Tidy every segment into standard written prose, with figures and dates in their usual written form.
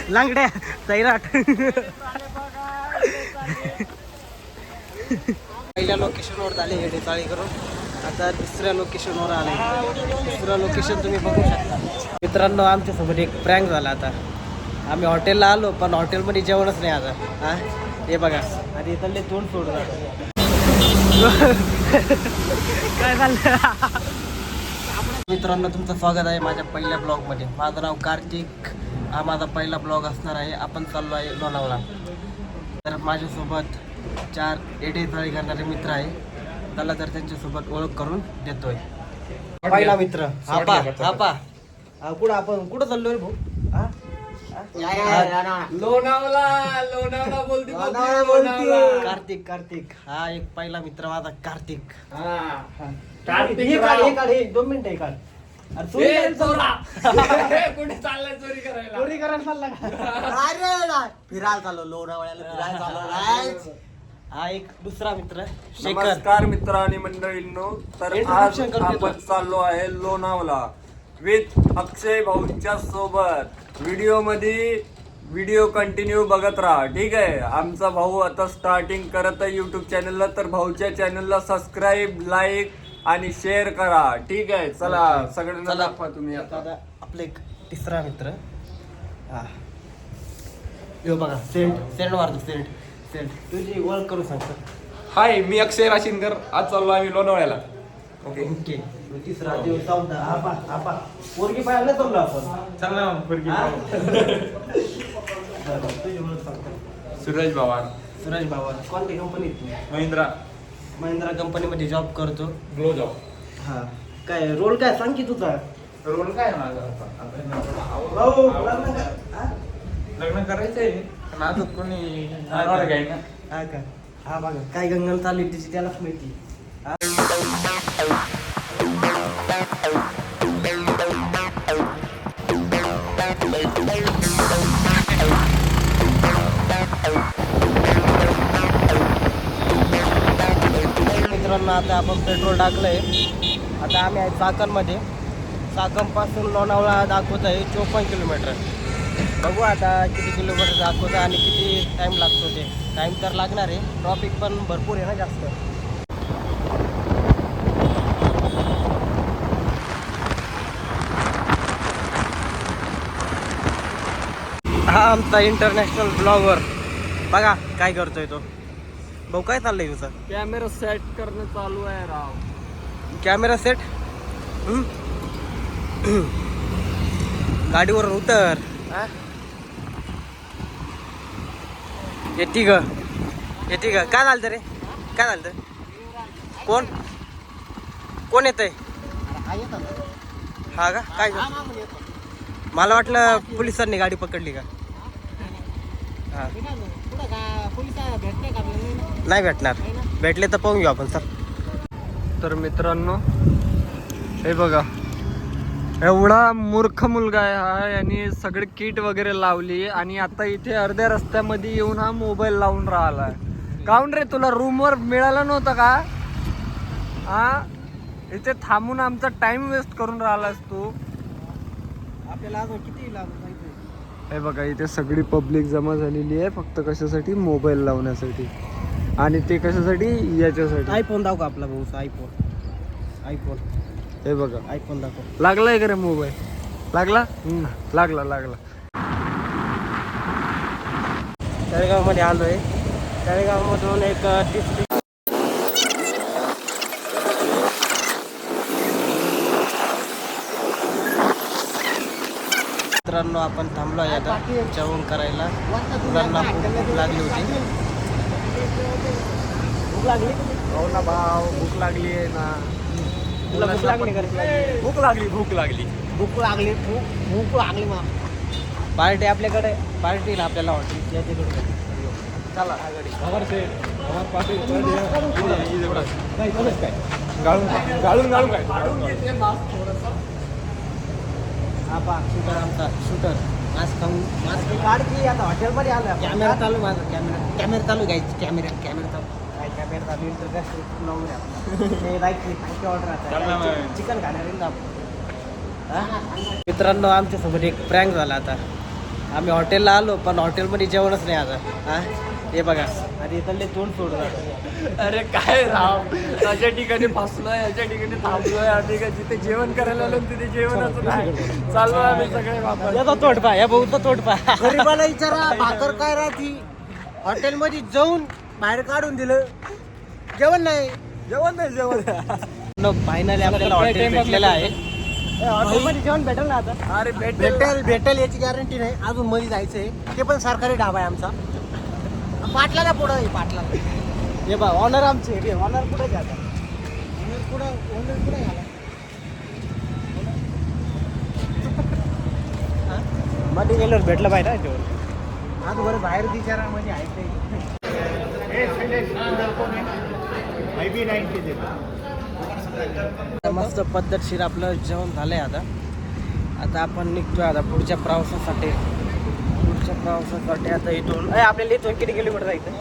लांगड्या सैराट. पहिल्या लोकेशनवर झाले हेडे चाळी करून, आता दुसऱ्या लोकेशनवर आले. दुसरं लोकेशन तुम्ही बघू शकता. मित्रांनो, आमच्यासोबत एक प्रँक झाला. आता आम्ही हॉटेलला आलो, पण हॉटेलमध्ये जेवणच नाही आता. हां, हे बघा. आणि इथले तोंड सोडून काय झालं. मित्रांनो, तुमचं स्वागत आहे माझ्या पहिल्या ब्लॉगमध्ये. माझं नाव कार्तिक. हा माझा पहिला ब्लॉग असणार आहे. आपण चाललो आहे लोणावळा. तर माझ्यासोबत 4 एडे चाळी करणारे मित्र आहे. त्याला तर त्यांच्यासोबत ओळख करून देतोय. पहिला मित्र आपा. कुठं आपण कुठं चाललो रे भाऊ? लोणावळा बोलते. कार्तिक हा एक पहिला मित्र माझा. कार्तिक. कार्तिक 2 मिनिटं काढ. कुठे चाललाय चोरी करायला? चोरी करायला चालला का? फिरायला चाललो लोणावळ्याला. फिरायला चाललो. हा एक दुसरा मित्र शेखर. नमस्कार मित्र आणि मंडळींनो. तर आज आपण चाललो आहे लोणावळा विथ अक्षय भाऊंच्या सोबत. व्हिडिओ कंटिन्यू बघत राहा, ठीक आहे. आमचा भाऊ आता स्टार्टिंग करत आहे युट्यूब चॅनलला, तर भाऊच्या चॅनलला सबस्क्राईब, लाईक आणि शेअर करा, ठीक आहे. चला सगळ्यांना दाखवा तुम्ही. आता आपले एक तिसरा मित्र. हा यो बघा. सेंट मारतो. सेंट तुझी ओळख करून सांगतो. हाय, मी अक्षय राशीनकर. आज चाललो आम्ही लोणावळ्याला. ओके. तिसरा दिवस चौथा. आपा पोरगी पाहायला नाही चाललो आपण. चांगला तुझी ओळख सांगतो. सूरज पवार. सुरेश बाबा. कोणत्या कंपनीत? महिंद्रा कंपनीमध्ये जॉब करतो. Glow job. हा. काय रोल काय सांग की तुझा? रोल काय माझा? भाऊ लग्न का? हा? लग्न करायचंय पण अजून कोणी जाणार काय ना. हा का? हा बघा काय गंगल चालू आहे तिची त्यालाच माहिती. मित्रांनो, आता आपण पेट्रोल टाकलंय. आता आम्ही आहे चाकणमध्ये. चाकणपासून लोणावळा दाखवत आहे 54 किलोमीटर. बघू आता किती किलोमीटर दाखवतं आणि किती टाईम लागतो ते. टाईम तर लागणार आहे. ट्रॉफिक पण भरपूर आहे ना जास्त. हा आमचा इंटरनॅशनल ब्लॉगर. बघा काय करतोय तो. भाऊ काय चाललंय तुझं? कॅमेरा सेट करणं चालू आहे राव. Camera set. गाडीवर उतर. येते ग काय झालं रे? काय झालं? कोण येत आहे? हा का? काय मला वाटलं पोलिसांनी गाडी पकडली का? हा नाही भेटणार. भेटले तर पाहून घेऊ आपण. सर तर मित्रांनो, हे बघा, एवढा मूर्ख मुलगा आहे हा. याने सगळे किट वगैरे लावली आणि आता इथे अर्ध्या रस्त्यामध्ये येऊन हा मोबाईल लावून राहिलाय. काऊन रे, तुला रूमवर मिळालं नव्हतं का? हा, इथे थांबून आमचा टाइम वेस्ट करून राहिलास तू. आपल्याला अजून किती हे बघा, इथे सगळी पब्लिक जमा झालेली आहे फक्त कशासाठी? मोबाईल लावण्यासाठी. आणि ते कशासाठी? याच्यासाठी. आयफोन दाखव आपला भाऊ. आयफोन हे बघा, आयफोन दाखव. लागलाय का रे मोबाईल? लागला. तळेगावमध्ये आलोय. तळेगावमधून एक 30 मित्रांनो, आपण थांबलो आहे आता जेवण करायला. मुलांना भूक लागली होती. भूक लागली? हो ना भाऊ, भूक लागली आहे ना. तुला भूक लागली का? भूक लागली. भूक लागली मग. पार्टी आपल्याकडे. पार्टी ना आपल्याला हॉटेल याच्याकडे. चला गाडी. गाळून काय? हा पा शूटर आमचा. शूटर मास्क काढ की. आता हॉटेलमध्ये आलं. कॅमेरा चालू. माझा कॅमेरा चालू घ्यायची. कॅमेरा चालू. काय कॅमेरा चालू? इंटरनॅशनल लावून ऑर्डर. चिकन खाणार आपण. मित्रांनो, आमच्यासोबत एक प्रँक झाला आता. आम्ही हॉटेलला आलो पण हॉटेलमध्ये जेवणच नाही आता. हा हे बघा आणि इथले तोंड सोडून आता. अरे काय राव, अशा ठिकाणी फसलोय, अशा ठिकाणी थांबलोय आम्ही का जिथे जेवण करायला आलो तिथे जेवणच नाही. चालू आम्ही सगळे वापस. याचा तोड पा या भाऊचा तोड पा. गरीबाला विचारा भाकर काय राहती. हॉटेलमध्ये जाऊन बाहेर काढून दिलं, जेवण नाही. फायनली आपल्याला हॉटेल भेटलेलं आहे. हॉटेलमध्ये जेवण भेटेल ना आता. अरे भेटेल. भेटेल याची गॅरंटी नाही. अजून मध्ये जायचंय, ते पण सरकारी ढाबा आहे आमचा. पाटलाला पुढं आहे, पाटलाला. हे बा ऑनर आमचे, ऑनर कुठे जातात, ऑनर कुठे घाला मध्ये गेल्यावर भेटलं पाहिजे ना जेवण. आज बरं बाहेर विचारा मध्ये आहे. मस्त पद्धतशीर आपलं जेवण झालंय. आता आपण निघतोय आता पुढच्या प्रवासासाठी. आता इथून आपल्याला इथून किती किलोमीटर जायचं?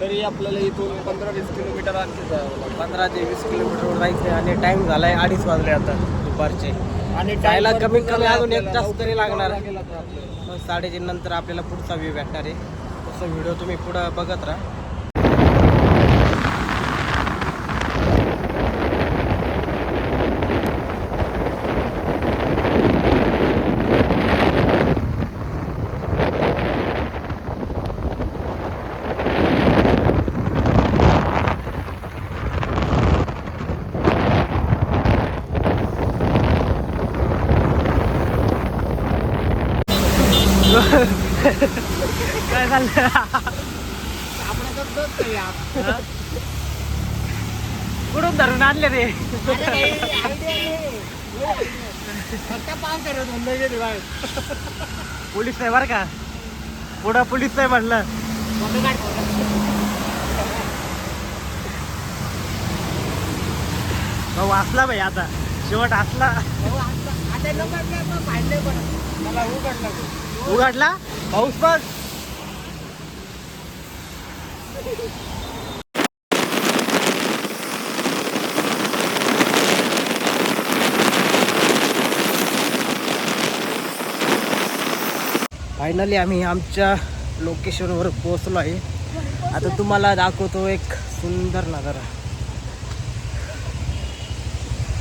तरी आपल्याला इथून 15-20 किलोमीटर आणखी जावं 15 ते 20 किलोमीटरवर जायचं आणि टाइम झालाय 2:30 वाजले आता दुपारचे. आणि जायला कमीत कमी अजून 1 तास तरी लागणार. मग 3:30 नंतर आपल्याला पुढचा व्ह्यू भेटणार आहे. तसं व्हिडिओ तुम्ही पुढं बघत राहा. काय चाललं? कुठून धरून आणले रे? पोलीस नाही बरं का, पुढं पोलीस नाही म्हटलं. भाऊ हसला भाई, आता शेवट हसला. उघडला पाऊस बघ. फायनली आम्ही आमच्या लोकेशनवर पोहोचलो आहे. आता तुम्हाला दाखवतो एक सुंदर नजारा.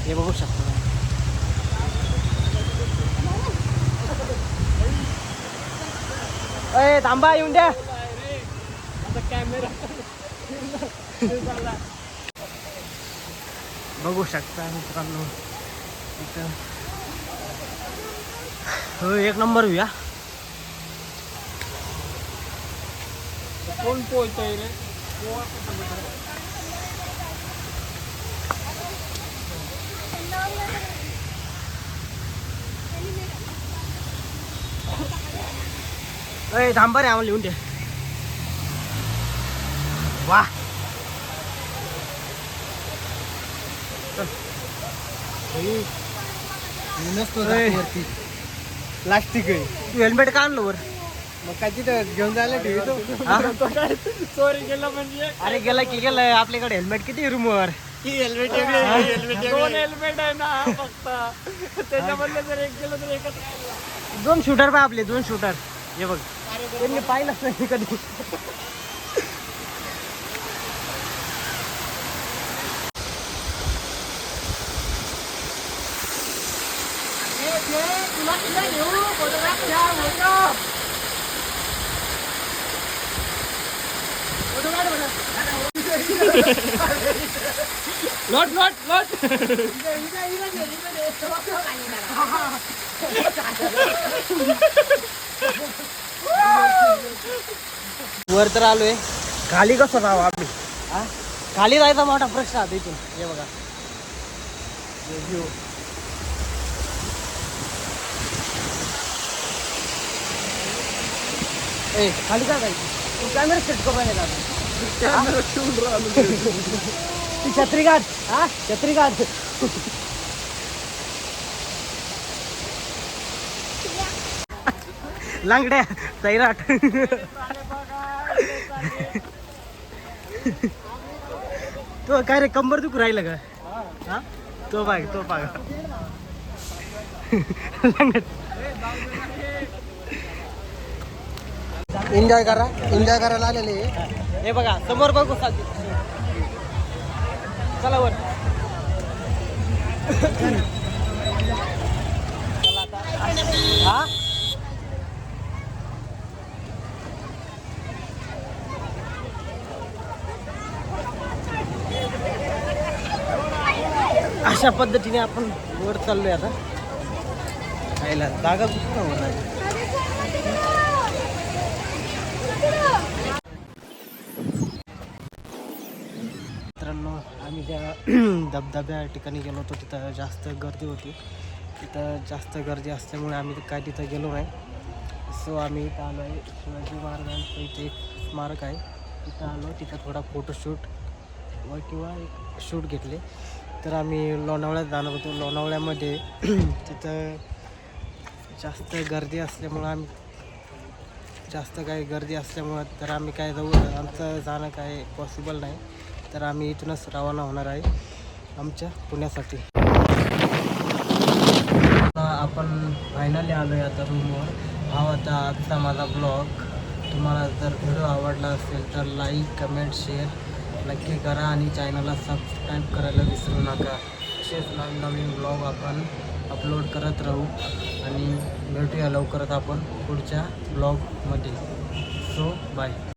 हे बघू शकता. अय थांबा, येऊन द्या. कॅमेरा बघू शकता मित्रांनो, हो एक नंबर व्ह्यू. कोण पोहोचतोय रे? अय थांबा रे, आम्हाला लिहून द्या. वा प्लास्टिक आहे. तू हेल्मेट का आणलं वर? मग काय तिथं घेऊन जायला ठेवतो. चोरी केलं म्हणजे? अरे गेला की गेलं. आपल्याकडे हेल्मेट किती रूमवर? हेल्मेट दोन हेल्मेट आहे ना फक्त. त्याच्यामधलं जर एक गेलं तर एकच. 2 शूटर बा आपले, 2 शूटर. हे बघ, त्यांनी पाहिलंच नाही कधी. Lot lot lot. वर तर आलोय, खाली कसं जावं आम्ही? खाली जायचा मोठा प्रश्न आहे इथून. हे बघा ए खाली काय जायचं? तू कॅमेरा सेट करून येणार. कॅमेरा ठेवून राहिलो. ती छत्री काढ. हा छत्री काढ. लांगड्या सैराट. तो काय रे, कंबर दुखू राहिलं का? हा तो बघ, तो बघ. एन्जॉय करायला आलेले आहे. हे बघा समोर बघू चला वर. चला आता हा अशा पद्धतीने आपण वर चाललोय आता. खायला जागा कुठं वर आहे. मित्रांनो आम्ही त्या धबधब्या ठिकाणी गेलो होतो. तिथं जास्त गर्दी होती. तिथं जास्त गर्दी असल्यामुळे आम्ही काय तिथं गेलो नाही. सो आम्ही इथं आलो आहे. शिवाजी महाराजांचं इथे एक स्मारक आहे. तिथं आलो. तिथं थोडा फोटोशूट किंवा एक शूट घेतले. तर आम्ही लोणावळ्यात जाणार होतो. लोणावळ्यामध्ये तिथं जास्त गर्दी असल्यामुळं तर आम्ही काय जाऊ, आमचं जाणं काय पॉसिबल नाही. तर आम्ही इथूनच रवाना होणार आहे आमच्या पुण्यासाठी. आपण फायनली आलो आहे आता रूमवर. हा होता आजचा माझा ब्लॉग. तुम्हाला जर व्हिडिओ आवडला असेल तर लाईक कमेंट शेअर नक्की करा आणि चॅनलला सबस्क्राईब करायला विसरू नका. असेच नवीन ब्लॉग आपण अपलोड करत राहू आणि भेटूया लवकरच आपण पुढच्या ब्लॉगमध्ये. So bye.